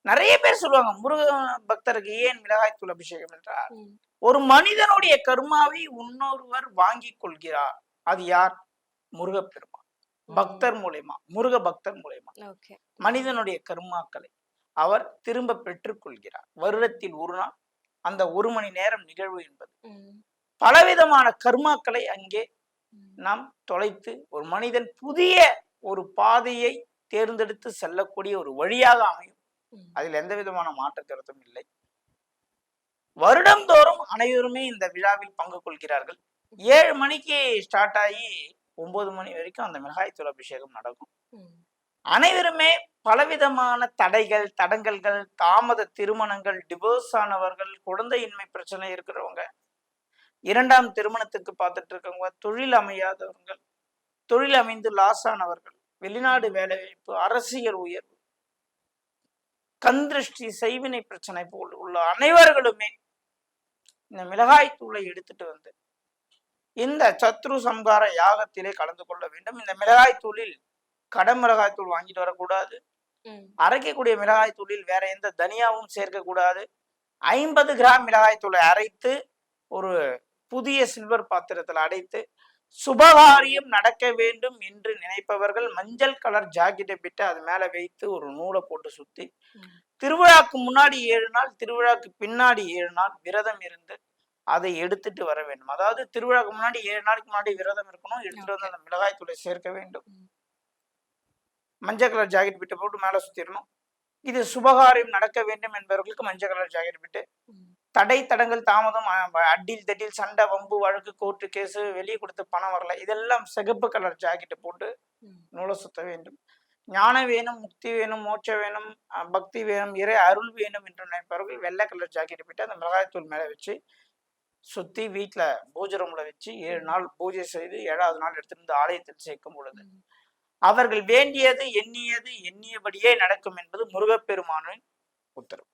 நிறைய பேர் சொல்லுவாங்க முருக பக்தருக்கு ஏன் மிளகாய்த்தூள் அபிஷேகம் என்றார், ஒரு மனிதனுடைய கர்மாவை இன்னொருவர் வாங்கி கொள்கிறார். அது யார்? முருகப்பெருமான். பக்தர் மூலயமா, முருக பக்தர் மூலயமா மனிதனுடைய கர்மாக்களை அவர் திரும்ப பெற்றுக் கொள்கிறார். வருடத்தில் ஒரு நாள், அந்த 1 மணி நேரம் நிகழ்வு என்பது பலவிதமான கர்மாக்களை அங்கே நாம் தொலைத்து ஒரு மனிதன் புதிய ஒரு பாதையை தேர்ந்தெடுத்து செல்லக்கூடிய ஒரு வழியாக அமையும். அதில் எந்த விதமான மாற்று கருத்தும் இல்லை. வருடந்தோறும் அனைவருமே இந்த விழாவில் பங்கு கொள்கிறார்கள். 7 மணிக்கு ஸ்டார்ட் ஆகி 9 மணி வரைக்கும் அந்த மிளகாய்த்தூள் அபிஷேகம் நடக்கும். அனைவருமே பலவிதமான தடைகள், தடங்கல்கள், தாமத திருமணங்கள், டிவோர்ஸ் ஆனவர்கள், குழந்தையின்மை பிரச்சனை இருக்கிறவங்க, 2ஆம் திருமணத்துக்கு பார்த்துட்டு இருக்கவங்க, தொழில் அமையாதவர்கள், தொழில் அமைந்து லாஸ் ஆனவர்கள், வெளிநாடு வேலைவாய்ப்பு, அரசியல் உயர்வு, கந்திருஷ்டி, செய்வினை பிரச்சனை போல் உள்ள அனைவர்களுமே இந்த மிளகாய்த்தூளை எடுத்துட்டு வந்து இந்த சத்ரு சம்ஹார யாகத்திலே கலந்து கொள்ள வேண்டும். இந்த மிளகாய்த்தூளில் கடமிளகாய்த்தூள் வாங்கிட்டு வரக்கூடாது. அரைக்கக்கூடிய மிளகாய்த்தூளில் வேற எந்த தனியாவும் சேர்க்கக்கூடாது. 50 கிராம் மிளகாய்த்தூளை அரைத்து ஒரு புதிய சில்வர் பாத்திரத்தில் அடைத்து சுபகாரியம் நடக்க வேண்டும் என்று நினைப்பவர்கள் மஞ்சள் கலர் ஜாக்கெட்டை பிட்டு அது மேல வைத்து ஒரு நூலை போட்டு சுத்தி திருவிழாக்கு முன்னாடி 7 நாள், திருவிழாக்கு பின்னாடி 7 நாள் விரதம் இருந்து அதை எடுத்துட்டு வர வேண்டும். அதாவது திருவிழாக்கு முன்னாடி 7 நாளைக்கு முன்னாடி விரதம் இருக்கணும், எடுத்துட்டு வந்து அந்த மிளகாய் தூளை சேர்க்க வேண்டும். மஞ்சள் கலர் ஜாக்கெட் பிட்டு போட்டு மேல சுத்திடணும். இது சுபகாரியம் நடக்க வேண்டும் என்பவர்களுக்கு மஞ்சள் கலர் ஜாக்கெட் பிட்டு, தடை தடங்கள் தாமதம், அடில் தட்டில் சண்டை வம்பு வழக்கு கோர்ட்டு கேஸு, வெளியே கொடுத்து பணம் வரல, இதெல்லாம் சிகப்பு கலர் ஜாக்கெட்டு போட்டு நூலை சுத்த வேண்டும். ஞானம் வேணும், முக்தி வேணும், மோட்சம் வேணும், பக்தி வேணும், இறை அருள் வேணும் என்று நினைப்பவர்கள் வெள்ளை கலர் ஜாக்கெட் போட்டு அந்த மிளகாய்த்தூள் மேல வச்சு சுத்தி வீட்டுல பூஜை ரூம்ல வச்சு 7 நாள் பூஜை செய்து 7ஆவது நாள் எடுத்திருந்து ஆலயத்தில் சேர்க்கும் பொழுது அவர்கள் வேண்டியது எண்ணியது எண்ணியபடியே நடக்கும் என்பது முருகப்பெருமானின் உத்தரவு.